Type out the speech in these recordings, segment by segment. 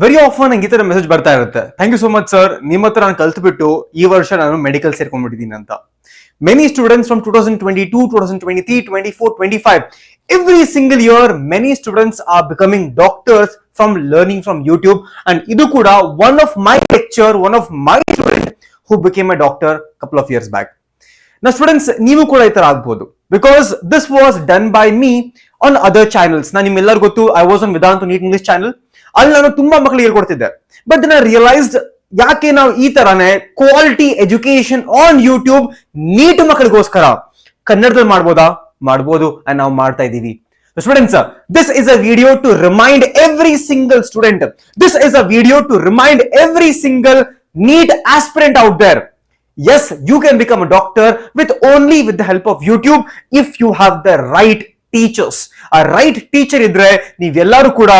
Very often ನಂಗೆ ಈ ತರ ಮೆಸೇಜ್ ಬರ್ತಾ ಇರುತ್ತೆ. Thank you so much sir, ನಿಮ್ಮ ಹತ್ರ ನಾನು ಕಲ್ತ್ಬಿಟ್ಟು ಈ ವರ್ಷ ನಾನು ಮೆಡಿಕಲ್ ಸೇರ್ಕೊಂಡ್ಬಿಟ್ಟಿದ್ದೀನಿ ಅಂತ. Many students from 2022, 2023, 24, 25, every single year many students are becoming doctors from learning from YouTube, and idu kuda one of my student who became a doctor couple of years back. Now students, ನೀವು ಕೂಡ ಈ ತರ ಆಗಬಹುದು because this was done by me on other channels. ನಾನು ನಿಮ್ಮೆಲ್ಲರಿಗೂ ಗೊತ್ತು, I was on Vedantu NEET English channel. ಅಲ್ಲಿ ನಾನು ತುಂಬಾ ಮಕ್ಕಳಿಗೆ ಹೇಳ್ಕೊಡ್ತಿದ್ದೆ. ಬಟ್ ದೆನ್ ಐ ರಿಯಲೈಸ್ಡ್, ಯಾಕೆ ನಾವು ಈ ತರಾನೇ quality education on YouTube NEET ಮಕ್ಕಳಿಗೋಸ್ಕರ ಕನ್ನಡದಲ್ಲಿ ಮಾಡ್ಬೋದು ಅಂಡ್ ನಾವು ಮಾಡ್ತಾ ಇದೀವಿ. Students, this is a video to remind every single student, this is a video to remind every single NEET aspirant out there, yes, you can become a doctor with the help of YouTube if you have the right teachers. A right teacher idre ನೀವೆಲ್ಲರೂ ಕೂಡ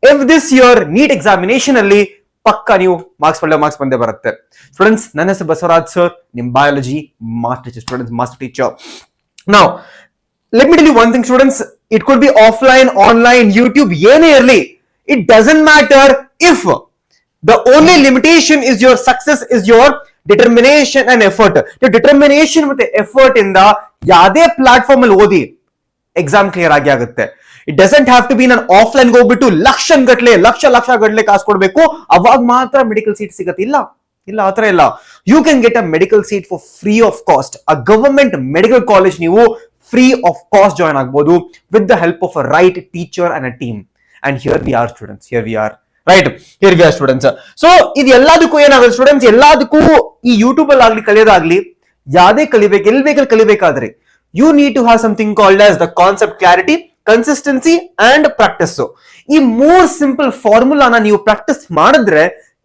if this year NEET examination ಅಲ್ಲಿ ಪಕ್ಕ ನೀವು marks ಬಂದೇ ಬರುತ್ತೆ. Students, ನನ್ನ ಹೆಸರು Basavaraj sir, ನಿಮ್ biology master teacher. Now let me tell you one thing students, it could be offline, online, YouTube, ಏನೇ ಇರಲಿ, it doesn't matter if the only limitation is your success is your determination and effort. The determination ಮತ್ತೆ effort ಇಂದ ಯಾವುದೇ platform ಅಲ್ಲಿ ಓದಿ exam clear ಆಗುತ್ತೆ. It doesn't have to be ನಾನು offline ಹೋಗ್ಬಿಟ್ಟು ಲಕ್ಷ ಗಟ್ಲೆ ಕಾಸು ಕೊಡ್ಬೇಕು ಅವಾಗ ಮಾತ್ರ ಮೆಡಿಕಲ್ ಸೀಟ್ ಸಿಗತ್ತೆ. ಇಲ್ಲ ಆತರ ಇಲ್ಲ. You can get a medical seat for free of cost. A government medical college ನೀವು ಫ್ರೀ ಆಫ್ ಕಾಸ್ಟ್ ಜಾಯ್ನ್ ಆಗ್ಬೋದು with the help of a right teacher and a team. And here we are students, so ಇದು ಎಲ್ಲದಕ್ಕೂ ಏನಾಗುತ್ತೆ students, ಎಲ್ಲದಕ್ಕೂ ಈ YouTube ಅಲ್ಲಿ ಆಗ್ಲಿ ಕಲಿಯೋದಾಗ್ಲಿ ಯಾವ್ದೇ ಎಲ್ಲಿ ಬೇಕಲ್ಲಿ ಕಲಿಬೇಕಾದ್ರೆ you need to have something called as the concept clarity, consistency and practice. ಈ ಮೂರ್ ಸಿಂಪಲ್ ಫಾರ್ಮುಲಾನ ನೀವು ಪ್ರಾಕ್ಟೀಸ್ ಮಾಡಿದ್ರೆ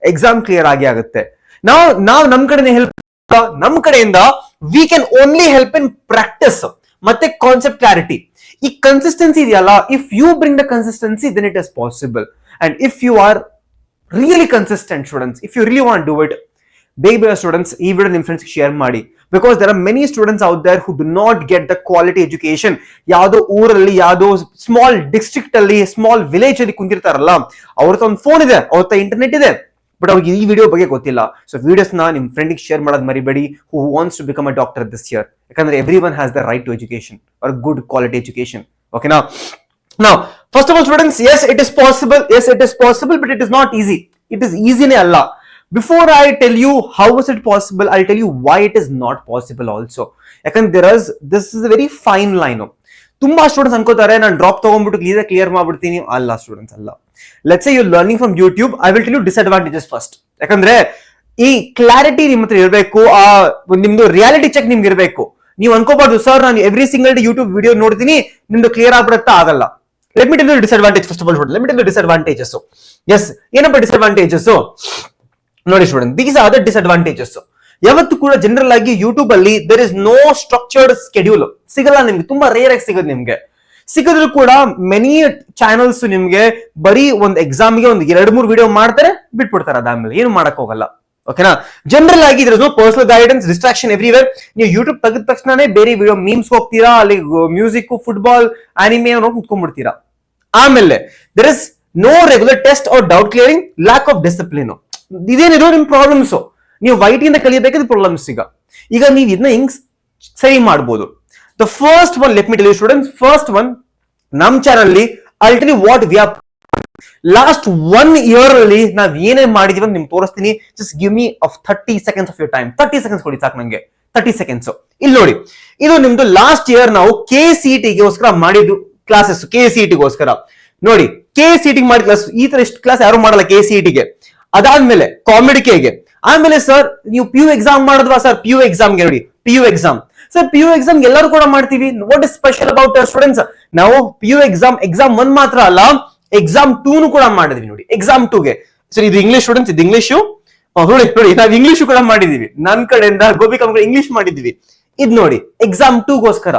ಎಕ್ಸಾಮ್ ಕ್ಲಿಯರ್ ಆಗುತ್ತೆ. ನಾವು ನಮ್ ಕಡೆಯಿಂದ we can only help in practice ಮತ್ತೆ ಕಾನ್ಸೆಪ್ಟ್ ಕ್ಲಾರಿಟಿ. ಈ ಕನ್ಸಿಸ್ಟೆನ್ಸಿ ಇದೆಯಲ್ಲ, if you bring the consistency then it is possible. And if you are really consistent students, if you really want do it, ಬೇಗ students ಈ video ನಿಮ್ friends share ಮಾಡಿ. Because there are many students out there who do not get the quality education. ಯಾವ್ದೋ ಊರಲ್ಲಿ, ಯಾವ್ದೋ small district ಅಲ್ಲಿ, small village ಅಲ್ಲಿ ಕುಂತಿರ್ತಾರಲ್ಲ, ಅವ್ರದ್ದು ಒಂದು ಫೋನ್ ಇದೆ, ಅವ್ರ ಇಂಟರ್ನೆಟ್ ಇದೆ, ಬಟ್ ಅವ್ರಿಗೆ ಈ ವಿಡಿಯೋ ಬಗ್ಗೆ ಗೊತ್ತಿಲ್ಲ. ಸೊ ವಿಡಿಯೋಸ್ ನ ನಿಮ್ ಫ್ರೆಂಡ್ ಶೇರ್ ಮಾಡೋದು ಮರಿಬೇಡಿ, who wants to become a doctor this year. ಯಾಕಂದ್ರೆ everyone has the right to education or good quality education. ಓಕೆನಾ? Now first of all students, yes it is possible, but it is not easy. It is easy ne alla. Before I tell you how is it possible, I'll tell you why it is not possible also. Yakandre this is a very fine line. ತುಂಬಾ students ಅನ್ಕೋತಾರೆ ನಾನು drop ತಗೊಂಡ್ಬಿಟ್ಟು clear ಮಾಡ್ಬಿಡ್ತೀನಿ. ಅಲ್ಲ students, ಅಲ್ಲ. Let's say you learning from YouTube, I will tell you disadvantages first. ಯಾಕಂದ್ರೆ ಈ clarity ನಿಮ್ಮ ಹತ್ರ ಇರಬೇಕು, ನಿಮ್ದು ರಿಯಾಲಿಟಿ ಚೆಕ್ ನಿಮ್ಗೆ ಇರಬೇಕು. ನೀವು ಅನ್ಕೋಬಾರ್ದು ಸರ್ ನಾನು every single day YouTube video ನೋಡ್ತೀನಿ ನಿಮ್ದು ಕ್ಲಿಯರ್ ಆಗ್ಬಿಡುತ್ತಾ, ಆಗಲ್ಲ. Let me tell you disadvantage first of all. Let me tell you disadvantages. Yes, ಏನಪ್ಪ ಡಿಸ್ಅಡ್ವಾಂಟೇಜಸ್ ನೋಡಿ student, these are the disadvantages. ಯಾವತ್ತು ಕೂಡ ಜನರಲ್ ಆಗಿ ಯೂಟ್ಯೂಬ್ ಅಲ್ಲಿ there is no structured schedule ಸಿಗಲ್ಲ ನಿಮ್ಗೆ. ತುಂಬಾ ರೇರ್ ಆಗಿ ಸಿಗೋದು ನಿಮ್ಗೆ. ಸಿಗದ್ರು ಕೂಡ ಮೆನಿ ಚಾನೆಲ್ಸ್ ನಿಮ್ಗೆ ಬರೀ ಒಂದು ಎಕ್ಸಾಮ್ಗೆ ಒಂದು 2-3 ವಿಡಿಯೋ ಮಾಡ್ತಾರೆ, ಬಿಟ್ಬಿಡ್ತಾರೆ, ಅದಾದ್ಮೇಲೆ ಏನು ಮಾಡಕ್ ಹೋಗಲ್ಲ. ಓಕೆನಾ? ಜನರಲ್ ಆಗಿ there is no personal guidance, distraction everywhere. ನೀವು ಯೂಟ್ಯೂಬ್ ತೆಗೆದ ತಕ್ಷಣನೇ ಬೇರೆ ವಿಡಿಯೋ ಮೀಮ್ಸ್ ಹೋಗ್ತೀರಾ, ಅಲ್ಲಿ ಮ್ಯೂಸಿಕ್, ಫುಟ್ಬಾಲ್, ಆನಿಮೆ ನೋಡಿ ಕುತ್ಕೊಂಡ್ಬಿಡ್ತೀರಾ. ಆಮೇಲೆ there is no regular test or doubt clearing, lack of discipline. ಇದೇನಿರೋ ನಿಮ್ ಪ್ರಾಬ್ಲಮ್ಸ್. ನೀವು ವೈಟಿಯಿಂದ ಕಲಿಯಬೇಕಾದ ಪ್ರಾಬ್ಲಮ್ಸ್. ಈಗ ನೀವು ಇದನ್ನ ಹಿಂಗ್ ಸರಿ ಮಾಡ್ಬೋದು. The first one, let me tell you students, first one, ನಮ್ ಚಾನಲ್ ಅಲ್ಲಿ I tell you what we are last 1 year ಅಲ್ಲಿ ನಾವ್ ಏನೇನ್ ಮಾಡಿದೀವಿ ಅಂತ ನಿಮ್ಗೆ ತೋರಿಸ್ತೀನಿ. Just give me of 30 seconds of your time. 30 seconds ಕೊಡಿ ಸಾಕು ನಂಗೆ. 30 seconds. ಇಲ್ಲಿ ನೋಡಿ, ಇದು ನಿಮ್ದು ಲಾಸ್ಟ್ ಇಯರ್ ನಾವು KCET-ಗೋಸ್ಕರ ಮಾಡಿದ್ದು ಕ್ಲಾಸಸ್. KCET-ಗೋಸ್ಕರ ನೋಡಿ, KCET ಮಾಡಿ ಕ್ಲಾಸ್. ಈ ತರ ಇಷ್ಟು ಕ್ಲಾಸ್ ಯಾರು ಮಾಡಲ್ಲ KCET-ಗೆ. ಅದಾದ್ಮೇಲೆ ಕಾಮಿಡಿಕೆಗೆ. ಆಮೇಲೆ ಸರ್ ನೀವು PU ಎಕ್ಸಾಮ್ ಮಾಡಿದ್ವಾ ಸರ್? PU ಎಕ್ಸಾಮ್ಗೆ ನೋಡಿ, PU exam sir, PU exam ಎಲ್ಲರೂ ಕೂಡ ಮಾಡ್ತೀವಿ. What is special about students? ನಾವು PU ಎಕ್ಸಾಮ್ 1 ಮಾತ್ರ ಅಲ್ಲ, ಎಕ್ಸಾಮ್ 2 ಕೂಡ ಮಾಡಿದ್ವಿ ನೋಡಿ. ಎಕ್ಸಾಮ್ 2ಗೆ ಸರ್, ಇದು ಇಂಗ್ಲಿಷ್ ಸ್ಟೂಡೆಂಟ್ಸ್, ಇದು ಇಂಗ್ಲಿಷು ನೋಡಿ, ನಾವು ಇಂಗ್ಲಿಷ್ ಕೂಡ ಮಾಡಿದೀವಿ. ನನ್ನ ಕಡೆಯಿಂದ ಗೋಪಿಕಾ ಇಂಗ್ಲಿಷ್ ಮಾಡಿದೀವಿ. ಇದ್ ನೋಡಿ, ಎಕ್ಸಾಮ್ 2ಗೋಸ್ಕರ.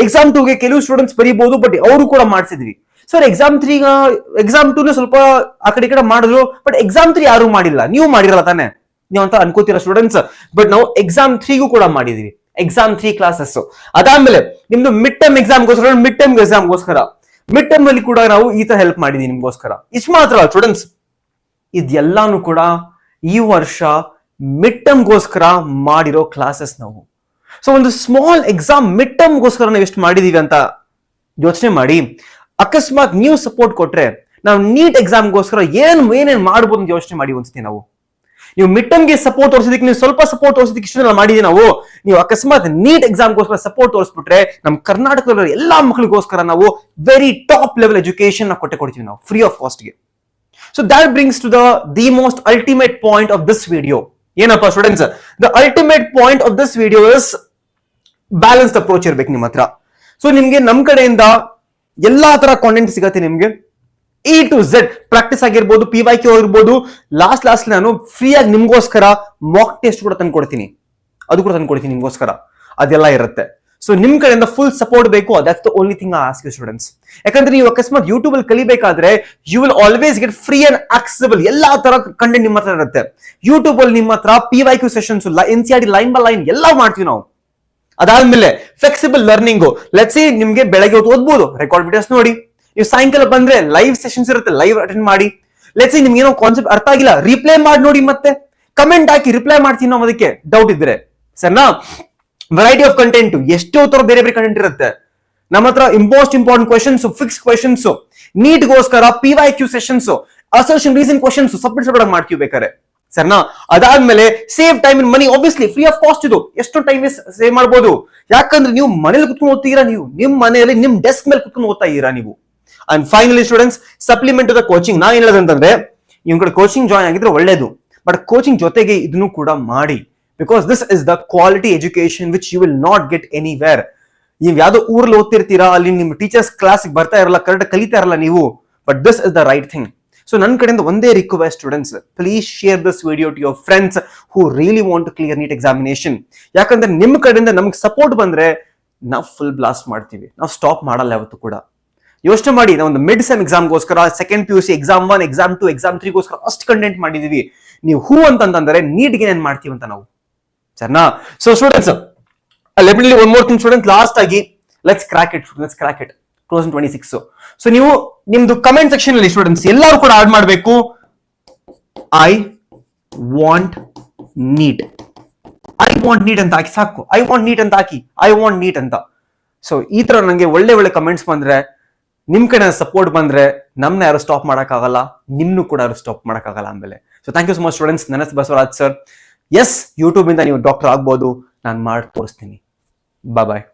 ಎಕ್ಸಾಮ್ 2ಗೆ ಕೆಲವು ಸ್ಟೂಡೆಂಟ್ಸ್ ಬರೀಬಹುದು, ಬಟ್ ಅವರು ಕೂಡ ಮಾಡಿಸಿದ್ವಿ. ಸರ್ ಎಕ್ಸಾಮ್ 2 ಸ್ವಲ್ಪ ಆ ಕಡೆ ಈ ಕಡೆ ಮಾಡಿದ್ರು, ಬಟ್ ಎಕ್ಸಾಮ್ 3 ಯಾರು ಮಾಡಿಲ್ಲ. ನೀವು ಮಾಡಿರಲ್ಲ ತಾನೆ, ನೀವು ಅಂತ ಅನ್ಕೋತೀರಾ ಸ್ಟೂಡೆಂಟ್ಸ್. ಬಟ್ ನಾವು ಎಕ್ಸಾಮ್ 3ಗೂ ಕೂಡ ಮಾಡಿದೀವಿ, ಎಕ್ಸಾಮ್ 3 ಕ್ಲಾಸಸ್. ಅದಾದ್ಮೇಲೆ ನಿಮ್ದು ಮಿಡ್ ಟರ್ಮ್ ಎಕ್ಸಾಮ್ಗೋಸ್ಕರ, ಮಿಡ್ ಟರ್ಮ್ ಅಲ್ಲಿ ಕೂಡ ನಾವು ಈ ತರ ಹೆಲ್ಪ್ ಮಾಡಿದೀವಿ ನಿಮ್ಗೋಸ್ಕರ. ಇಷ್ಟು ಮಾತ್ರ ಸ್ಟೂಡೆಂಟ್ಸ್. ಇದೆಲ್ಲಾನು ಕೂಡ ಈ ವರ್ಷ ಮಿಡ್ ಟರ್ಮ್ಗೋಸ್ಕರ ಮಾಡಿರೋ ಕ್ಲಾಸಸ್ ನಾವು. ಸೊ ಒಂದು ಸ್ಮಾಲ್ ಎಕ್ಸಾಮ್ ಮಿಡ್ ಟರ್ಮ್ಗೋಸ್ಕರ ನಾವು ಎಷ್ಟು ಮಾಡಿದೀವಿ ಅಂತ ಯೋಚನೆ ಮಾಡಿ. ಅಕಸ್ಮಾತ್ ನೀವು ಸಪೋರ್ಟ್ ಕೊಟ್ರೆ ನಾವು ನೀಟ್ ಎಕ್ಸಾಮ್ಗೋಸ್ಕರ ಏನೇನ್ ಮಾಡ್ಬೋದು ಅಂತ ಯೋಚನೆ ಮಾಡಿ ಒಂದ್ಸತಿ ನಾವು. ನೀವು ಮಿಡ್ ಟರ್ಮ್ಗೆ ಸಪೋರ್ಟ್ ತೋರಿಸೋದಕ್ಕೆ ನೀವು ಸ್ವಲ್ಪ ಸಪೋರ್ಟ್ ತೋರಿಸೋದಕ್ಕೆ ಇಷ್ಟೆಲ್ಲ ಮಾಡಿದೀವಿ ನಾವು. ನೀವು ಅಕಸ್ಮಾತ್ ನೀಟ್ ಎಕ್ಸಾಮ್ಗೋಸ್ಕರ ಸಪೋರ್ಟ್ ತೋರಿಸ್ಬಿಟ್ರೆ ನಮ್ಮ ಕರ್ನಾಟಕದಲ್ಲಿರೋ ಎಲ್ಲಾ ಮಕ್ಕಳಿಗೋಸ್ಕರ ನಾವು ವೆರಿ ಟಾಪ್ ಲೆವೆಲ್ ಎಜುಕೇಶನ್ ಕೊಡ್ತೀವಿ ನಾವು ಫ್ರೀ ಆಫ್ ಕಾಸ್ಟ್ಗೆ. So that brings to the most ultimate point of this video. ಏನಪ್ಪಾ students, the ultimate point of this video is balanced approach ಇರ್ಬೇಕು ನಿಮ್ಮ ಹತ್ರ. ಸೊ ನಿಮ್ಗೆ ನಮ್ ಕಡೆಯಿಂದ ಎಲ್ಲಾ ತರ ಕಾಂಟೆಂಟ್ ಸಿಗತ್ತೆ ನಿಮ್ಗೆ. ಎ ಟು ಝೆಡ್ ಪ್ರಾಕ್ಟೀಸ್ ಆಗಿರ್ಬೋದು, PYQ ಆಗಿರ್ಬೋದು. ಲಾಸ್ಟ್ ನಾನು ಫ್ರೀ ಆಗಿ ನಿಮ್ಗೋಸ್ಕರ ಮಾಕ್ ಟೆಸ್ಟ್ ಕೂಡ ತಂದ್ಕೊಡ್ತೀನಿ, ಅದು ಕೂಡ ತಂದ್ಕೊಡ್ತೀನಿ ನಿಮ್ಗೋಸ್ಕರ. ಅದೆಲ್ಲ ಇರುತ್ತೆ. ಸೊ ನಿಮ್ ಕಡೆಯಿಂದ ಫುಲ್ ಸಪೋರ್ಟ್ ಬೇಕು. That's the only thing I ask you students. ಯಾಕಂದ್ರೆ ನೀವು ಅಕಸ್ಮಾತ್ ಯೂಟ್ಯೂಬ್ ಅಲ್ಲಿ ಕಲಿಬೇಕಾದ್ರೆ you will always get free and accessible ಎಲ್ಲಾ ತರ ಕಂಟೆಂಟ್ ನಿಮ್ಮ ಹತ್ರ ಇರುತ್ತೆ. ಯೂಟ್ಯೂಬ್ ಅಲ್ಲಿ ನಿಮ್ಮ ಹತ್ರ PYQ sessions, NCERT line by line ಎಲ್ಲ ಮಾಡ್ತೀವಿ ನಾವು. ಅದಾದ್ಮೇಲೆ ಫ್ಲೆಕ್ಸಿಬಲ್ ಲರ್ನಿಂಗ್. ಲೆಟ್ಸ್ ಸೇ ನಿಮ್ಗೆ ಬೆಳಗ್ಗೆ ಹೊತ್ತು ಓದ್ಬೋದು, ರೆಕಾರ್ಡ್ ವಿಡಿಯೋಸ್ ನೋಡಿ. ನೀವು ಸಾಯಂಕಾಲ ಬಂದ್ರೆ ಲೈವ್ ಸೆಷನ್ಸ್ ಇರುತ್ತೆ, ಲೈವ್ ಅಟೆಂಡ್ ಮಾಡಿ. ಲೆಟ್ಸ್ ಸೇ ನಿಮ್ಗೆ ಏನೋ ಕಾನ್ಸೆಪ್ಟ್ ಅರ್ಥ ಆಗಿಲ್ಲ, ರಿಪ್ಲೈ ಮಾಡಿ ನೋಡಿ, ಮತ್ತೆ ಕಮೆಂಟ್ ಹಾಕಿ ರಿಪ್ಲೈ ಮಾಡ್ತೀನಿ ನಾವು ಅದಕ್ಕೆ ಡೌಟ್ ಇದ್ರೆ. ಸರ್ನಾ ವೆರೈಟಿ ಆಫ್ ಕಂಟೆಂಟ್, ಎಷ್ಟೋ ತರ ಬೇರೆ ಬೇರೆ ಕಂಟೆಂಟ್ ಇರುತ್ತೆ ನಮ್ಮ ಹತ್ರ. Most important questions, fix questions, ನೀಟ್ಗೋಸ್ಕರ PYQ sessions, assertion reason questions separate ಮಾಡ್ತೀವಿ ಬೇಕಾರೆ. ಸರ್ನಾ ಅದಾದ್ಮೇಲೆ save time in money. Obviously free of cost ಇದು. ಎಷ್ಟು ಟೈಮ್ ಸೇವ್ ಮಾಡ್ಬೋದು, ಯಾಕಂದ್ರೆ ನೀವು ಮನೇಲಿ ಕುತ್ಕೊಂಡು ಓದ್ತೀರಾ, ನೀವು ನಿಮ್ ಮನೆಯಲ್ಲಿ ನಿಮ್ ಡೆಸ್ಕ್ ಮೇಲೆ ಕುತ್ಕೊಂಡು ಓದ್ತಾ ಇದ್ದೀರಾ ನೀವು. And finally students, supplement to the coaching. ನಾ ಏನ್ ಹೇಳೋದಂತಂದ್ರೆ, ನಿಮ್ ಕಡೆ ಕೋಚಿಂಗ್ ಜಾಯ್ನ್ ಆಗಿದ್ರೆ ಒಳ್ಳೇದು, ಬಟ್ ಕೋಚಿಂಗ್ ಜೊತೆಗೆ ಇದನ್ನು ಕೂಡ ಮಾಡಿ. Because this is the quality education which you will not get anywhere. ನೀವು ಯಾವ್ದೋ ಊರಲ್ಲಿ ಓದ್ತಿರ್ತೀರಾ, ಅಲ್ಲಿ ನಿಮ್ಮ ಟೀಚರ್ಸ್ ಕ್ಲಾಸ್ ಬರ್ತಾ ಇರಲ್ಲ, ಕರೆಕ್ಟ್ ಕಲಿತಾ ಇರಲ್ಲ ನೀವು. But this is the right thing. So ನನ್ನ ಕಡೆಯಿಂದ ಒಂದೇ request students, please share this video to your friends who really want to clear NEET examination. ಯಾಕಂದ್ರೆ ನಿಮ್ಮ ಕಡೆಯಿಂದ ನಮ್ಗೆ ಸಪೋರ್ಟ್ ಬಂದ್ರೆ ನಾವು ಫುಲ್ ಬ್ಲಾಸ್ಟ್ ಮಾಡ್ತೀವಿ, ನಾವು ಸ್ಟಾಪ್ ಮಾಡಲ್ಲ ಯಾವತ್ತು ಕೂಡ. ಯೋಚನೆ ಮಾಡಿ, ನಾವು ಒಂದು ಮಿಡ್ ಸೆಮ್ ಎಕ್ಸಾಮ್ಗೋಸ್ಕರ, second PUC exam 1, exam 2, exam 3ಗೋಸ್ಕರ ಅಷ್ಟು ಕಂಟೆಂಟ್ ಮಾಡಿದೀವಿ. ನೀವು ಹೂ ಅಂತಂದ್ರೆ ನೀಟ್ಗೆ ಏನ್ ಮಾಡ್ತೀವಿ ಅಂತ ನಾವು. ಸರಿನಾ? So students, let's one more thing student, last ಆಗಿ ಲೆಟ್ಸ್ ಕ್ರ್ಯಾಕ್ ಇಟ್ 2026. ಸೊ ನೀವು ನಿಮ್ದು ಕಮೆಂಟ್ ಸೆಕ್ಷನ್ ಅಲ್ಲಿ ಸ್ಟೂಡೆಂಟ್ಸ್ ಎಲ್ಲರೂ ಕೂಡ ಆಡ್ ಮಾಡಬೇಕು, ಐ ವಾಂಟ್ ನೀಟ್ ಅಂತ ಹಾಕಿ ಸಾಕು. ಐ ವಾಂಟ್ ನೀಟ್ ಅಂತ. ಸೊ ಈ ತರ ನಂಗೆ ಒಳ್ಳೆ ಕಮೆಂಟ್ಸ್ ಬಂದ್ರೆ, ನಿಮ್ ಕಡೆ ಸಪೋರ್ಟ್ ಬಂದ್ರೆ, ನಮ್ನ ಯಾರು ಸ್ಟಾಪ್ ಮಾಡಕ್ಕಾಗಲ್ಲ, ನಿಮ್ನು ಕೂಡ ಯಾರು ಸ್ಟಾಪ್ ಮಾಡಕ್ಕಾಗಲ್ಲ ಆಮೇಲೆ. So thank you so much students. ನನ್ನ ಹೆಸರು ಬಸವರಾಜ್ ಸರ್. ಎಸ್, ಯೂಟ್ಯೂಬ್ ಇಂದ ನೀವು ಡಾಕ್ಟರ್ ಆಗ್ಬೋದು, ನಾನು ಮಾಡಿ ತೋರಿಸ್ತೀನಿ. ಬಾಯ್.